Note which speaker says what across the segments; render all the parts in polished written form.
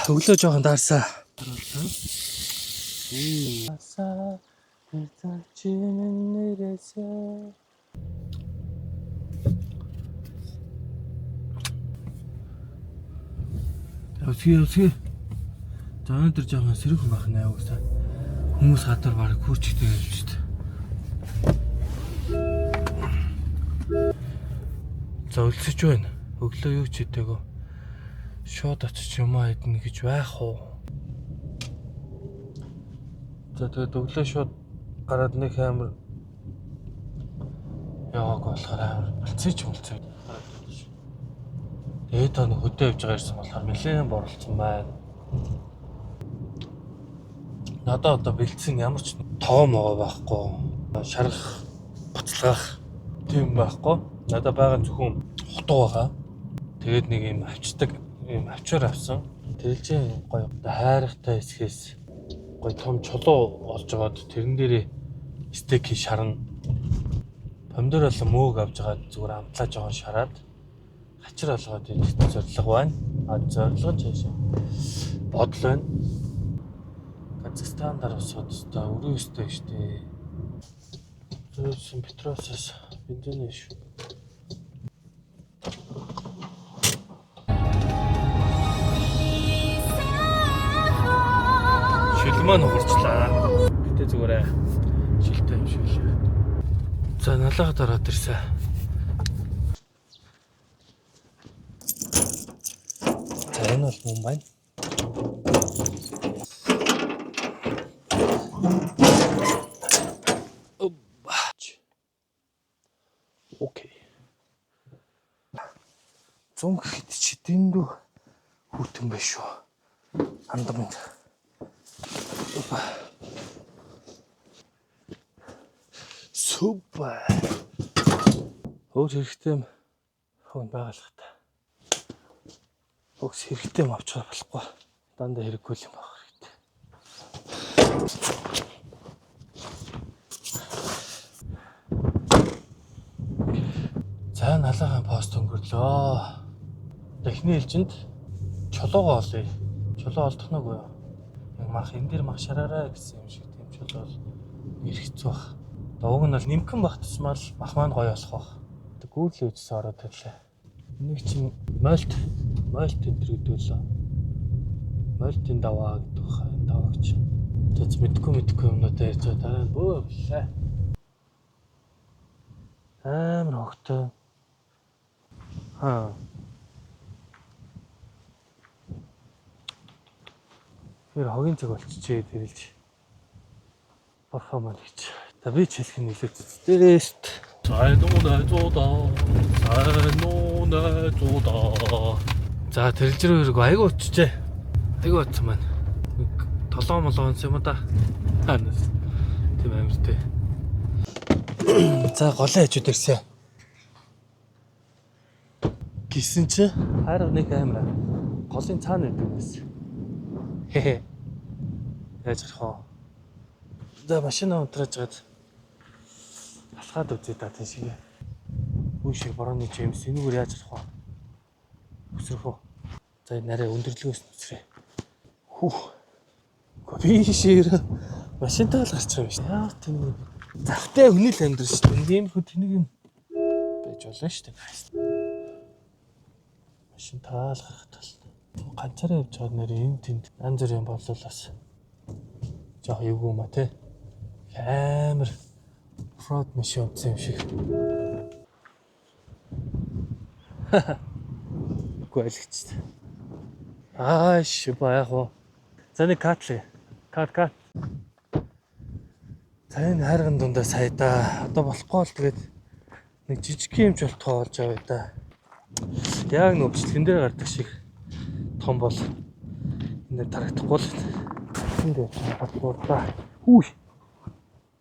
Speaker 1: өглөө жоохон даарсаа. Өсгий. За өнөөдөр жоохон сэрүүхэн байх нэ уусаа. Хүмүүс гадар бараг хурцтэй юм шүү дээ. За өлсөж байна. Өглөө юу ч хийдэггүй. Шууд очиж юм идэх гэж байх уу? За тэгээд өглөө шууд гараад нэг амар явааг болохоор амар болцооч болцоо. Тэгээд тань хөдөө явж байгаа юм болохоор нэлээд борлцсон байна. Надад одоо бэлдсэн ямар ч тоон могоо байхгүй. Шаргах, буцалгах тийм байхгүй. Надад байгаа зөвхөн хутуу байгаа. Тэгээд нэг юм авчдаг, юм авчаар авсан. Тэлжээ гоё хайрахтай эсхээс гоё том чулуу олж аваад тэрэн дээрээ стейк шарна. Помидор болон мөөг авч байгаа зүгээр амтлаа жоохон шараад хачир олгоод идэх зорилго байна. А зорилго ч яашаа бодол байна. Казахстанаар усаад өстой өрөө өстой штэ. Зөөсөн Петросоос бензин шүү. Шилмэн хуурчлаа. Гэтэ зүгээр шилтэй юм шиг л. За налага дараад ирсэн. За энэ бол мөн байна. Окей. Зум гэхэд чи дэндүү хүүтэн байх шүү. Андамд. Супер. Өөр хэрэгтэй юм байгалах та. Өгс хэрэгтэй юм авч болохгүй. Дандаа хэрэггүй юм байх хэрэгтэй. За налаахан пост өнгөрлөө. Техний элжинд чулуугаа олъё. Чулуу олдох нүггүй юу? Яг мах энэ дэр мах шараарай гэсэн юм шиг тийм чулуу ирэхцүү бах. Уг нь бол нимкэн бах тусмал мах маань гоё болох бах. Гүүрлээ үжсэн ороод ирлээ. Энийг чинь мольт энтрэгдүүлээ. Мольтын даваа гэдэг баха. Энэ даваагч. Тэц мэдгүй юмнуудаа ярьж байгаа дараа нь бөөлээ. Амар хогтой. Тэр хогийн цаг болчихжээ тэрэлж. Парфам гэж. За би ч хэлэх нь нэлээд тест. За тэрэлж рүү айгу очижээ. Айгу утсан маань. Толоо молоонс юм да. Тийм амартай. За голын хажууд ирсэн. Гисэн чи харав нэг камера. Голын цаана байдаг байсан. Хэ. Яаж гарах вэ? За машина унтрааж гад. Алхаад үзье та тийм шиг. Үн шиг борооны Джеймс энэгээр яаж гарах вэ? Өсрөх үү? За нарай өндөрлгөөс нүцрээ. Би шир машинтаа л гарч байгаа юм шиг. Яа тийм. Завтай хүний л амьдрал шүү дээ. Ийм хөө тэнийг юм байж болно шүү дээ. Машин таал гарахт бол ганцаараа явж байгаа нэр энэ тэнд янз бүрийн боллоос жоох эвгүй ма те. Амар фрод машин утсан юм шиг. Гүйлгч. Шибаях уу. За нэг катлээ. Кат. За энэ хайрган дундаа сайдаа. Одоо болохгүй л тэгээд нэг жижиг юм ч болтгоо олж авъя да. Яг нэг бичлэгэн дээр гардаг шиг том бол энэ тарагдахгүй л. Энд явж чадахгүй да.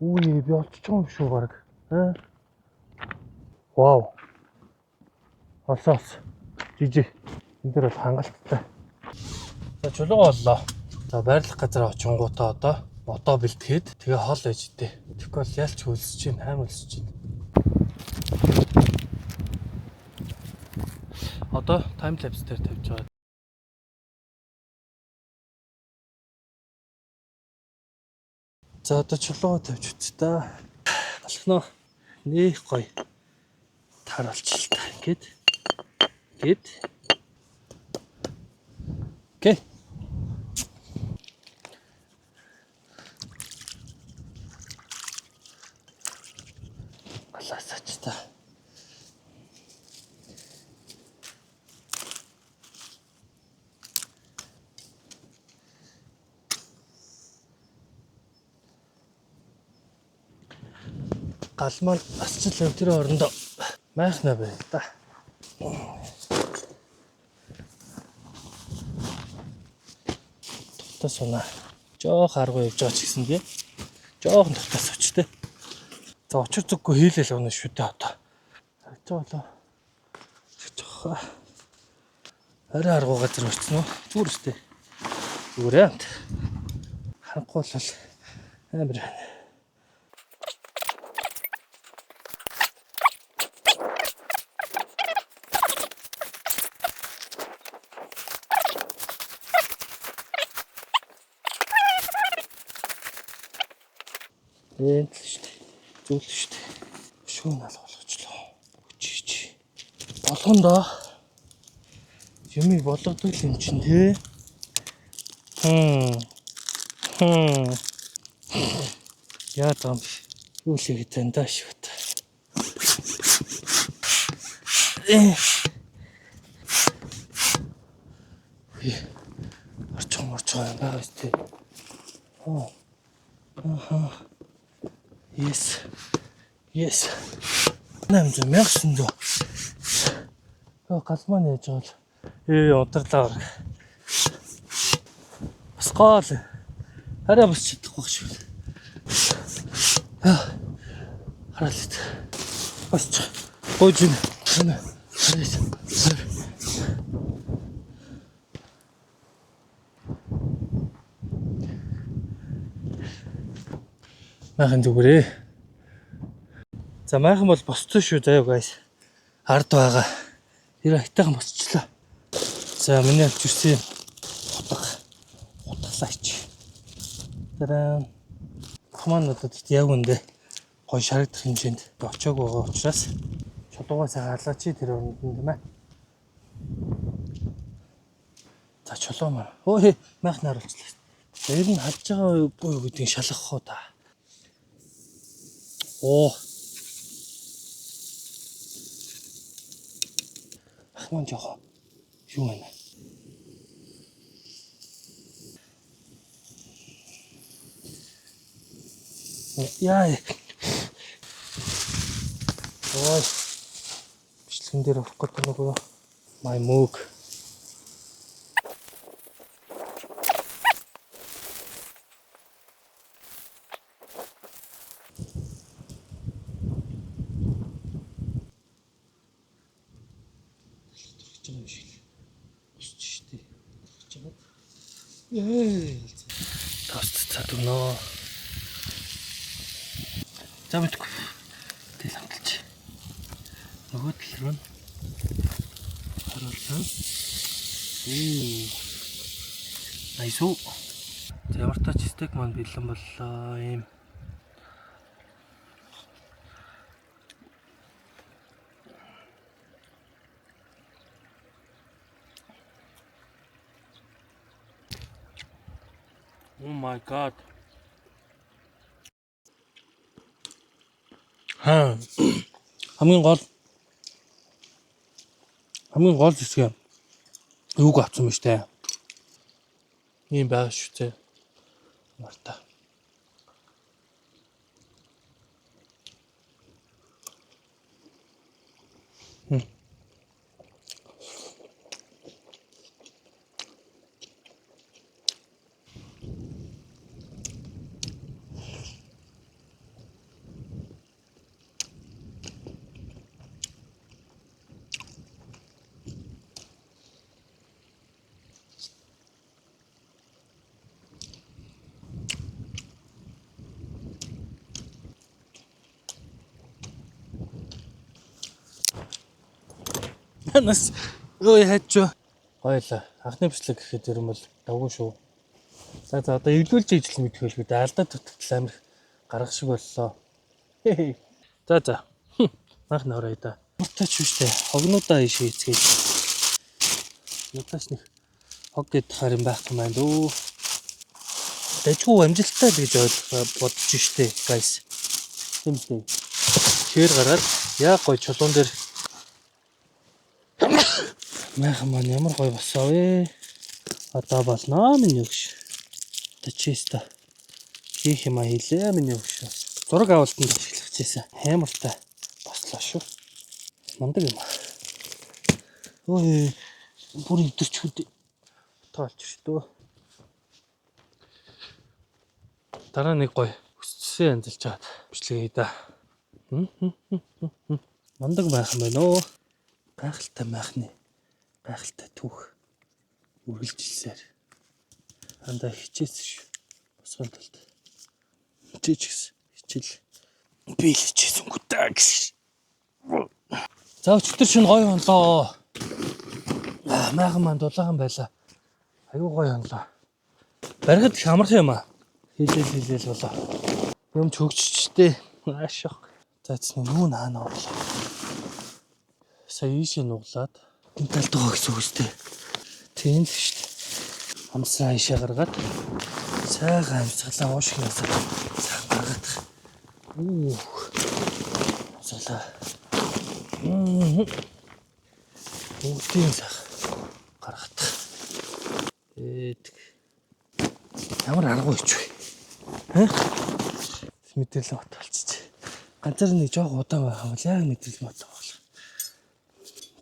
Speaker 1: Би олчих юм шүү баг. Вау. Олсоос. Жижиг. Энд дээр бол хангалттай. За чулуу боллоо. За байрлах газар очингуудаа одоо бэлтгээд тэгээ хол ээж дээ. Тэгэхгүй бол ялч хөлсөж чинь хаам хөлсөж чинь. Одоо тайм лапс дээр тавьж байгаа. За одоо чулуу тавьж үт та. Алхнаа нэх гоё тар болчихлоо та. Ингээд. Окей. Алаасаач та. Гал маань асчил тэр орондоо майхна бай та. Тутас унаа. Жоох аргуу явж байгаа ч гэсэн тий. Жоохон тутас очтой. За очир зүггүй хийлэл унаа шүү дээ одоо. Харж байгаа болоо. Жоох. Арай аргуу газар очсон уу? Зүгээр үстэй. Зүгээр ээ. Ханахгүй бол амар байна. Энд л шүү дээ. Зүйл шүү дээ. Шүүн алгуулгачлаа. Хүчиж. Болгондоо юмыг болгодог юм чинь тий. Яа таам юу л хийгээд энэ дааш бат. Орчоо юм байна тий. Yes. Намж мягсан дөө. Галмаа нээж байгаа л. Ударлаа. Бас гол. Хараа бас чадахгүй шүү. Хараад. Бас гойж байна. Махан зүгээрээ. За майхан бол босцсон шүү заяа guys. Ард байгаа. Тэр хайтайхан босчлоо. За миний авч ирсэн хутгалаач. Тараа. Хамаануудад яг үндэ гой шарагдах хэмжээнд очоог байгаа учраас чулуугаа сайхан алаач тэр өрөнд юм аа. За чулуу маа. Өө майхан харуулчлаа. Ер нь хадж байгаа буй гэдгийг шалгах хоо та. Ахман жоо. Юу вэ? Яа. Ой. Бичлэгэн дээр орох гэдэг нөгөө my mug. Тост цадгноо. За мэдгүй. Тэл хамталж. Нөгөө тал руу харуулсан. Найсуу. Ямар тач стек маань бэлэн боллоо юм. Oh my god. Хамгийн гол хэсэг юуг авсан мэт те. Ийм байгаа шүү те. Марта. Нас ой хачоо. Гоёлаа. Анхны бичлэг гэхэд ер нь бол давгүй шүү. За одоо эвлүүлж ижил мэдэх байлгүй да алдаа төтгөл амир гаргах шиг боллоо. За. Мах нөрөө да. Мутач штэ. Хогнуудаа ишээ эцгээд. Мутач нэг хог гэд харин байхгүй маань дөө. Дэжгүй амжилттай л гэж бодож штэ guys. Тийм үү. Шээр гараад яа гой чулуун дээр мах маань ямар гой босоо вэ? Одоо болно минь югш. Тачиста. Хийх юм хийлээ минь югш. Зураг авалтанд ашиглах гэсэн. Хэмэртэй бослоо шүү. Мундаг юм. Ой, бүр идэрч хүдээ. Тоолч шүү. Дараа нэг гой өссөн янзалж чаад бичлэгээ да. Мундаг байх юм байна оо. Гайхалтай майхны. Гайхалтай түүх. Үргэлжилсээр. Андаа хичээсэн шүү. Босгон талд. Хичээчихсэн. Хичээл. Би л хичээсэн гутаа гэсэн. За өчтөр шин гоё хонлоо. Майхан маань дулаахан байлаа. Аюу гоё хонлоо. Барихад их амархан юм аа. Хилээл болоо. Юм чөгччтэй. Аашаа. За эцний нүүн хаана орлоо. Сая ийшээ нуглаад энэ талд байгаа гэсэн үг үстэй. Тийм л шүү дээ. Амсаа ийшээ гаргаад сайхан амсгалаа уушгинасаа сайхан гаргаад. Амсгалаа. Бүгдийн сайхан гаргаад. Ямар аргагүй ч вэ? Мэдрэл мот болчих. Ганцаар нэг жоох удаан байх юм бол яг мэдрэл мот болно.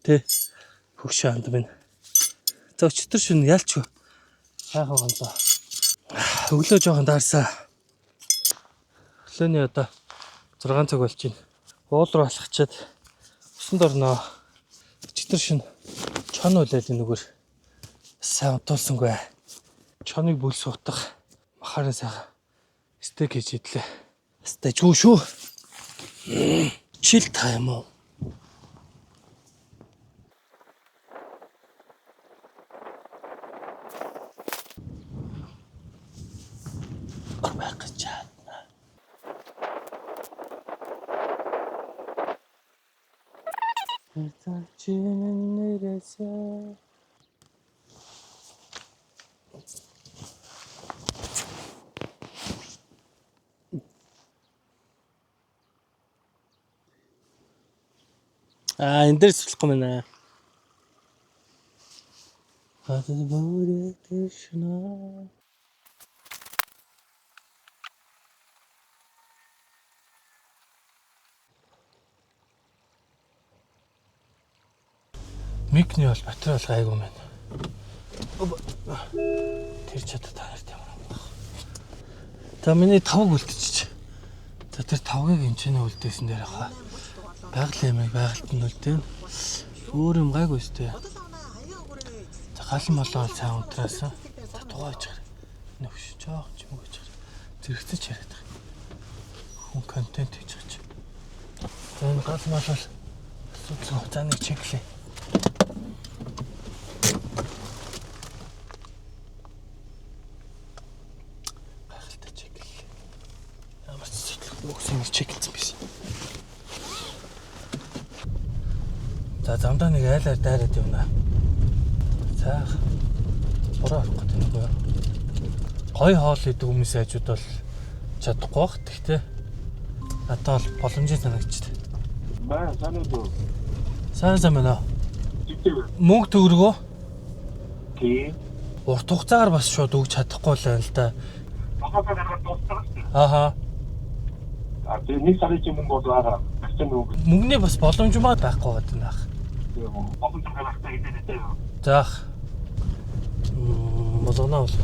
Speaker 1: Тэ хөгшөө ханд минь. За өчтөр шөнө ялч сайхан гонлоо. Өглөө жоохон даарсаа. Өглөөний одоо 6 цаг болж байна. Уул руу алхачаад усанд орноо. Өчтөр шөнө чон үлээлийн нүгэр сайн утуулсангүй. Чоныг бүл суутах махаараа сайхан стейк хийж идлээ. Стейкгүй шүү. Чил тайм уу. Арбах гэж байна. Нэрээсээ энэ дээр судлахгүй байна. Микний бол батарей бол гайгүй байна. Тэр чадаад таард юм байна. За миний тавг үлдчихэж. За тэр тавгийг эмчнээ үлдээсэн дээр хаа. Байгалийн ямиг байгальд нь үлдээн. Өөр юм гайгүй өстэй. За галан болоо сайн унтраасан. За тугаач гэр. Нөхш жоох ч юм уу гэж. Зэрэгцэж яриад байгаа. Хүн контент хийж байгаа ч. За энэ галан болоо асуудал хугацааны чеклээ. Гайхалтай чеклээ. Ямар ч зүйл мөхсөн чеклсэн биш. За замдаа нэг айлаар дайраад явна. За буруу авах гэдэг нэг гоё. Гой хоол идэг хүмүүс айжууд бол чадахгүй бах. Тэгтээ надад бол боломжтой санагдчихэ. Баа санаад уу. Сайн байна. Мөнгө төгрөгөө? Тийм. Урт хугацаагаар бас шууд өгч чадахгүй л байна л да. Багасаа гаргаад дууссан шүү дээ. Ааха. Тэр нэг сарын мөнгө болоо. Мөнгөний бас боломжмаа байхгүй гэдэг нах. Боломж гаргахтай гэдэг үү? Заах. Болгоно бол.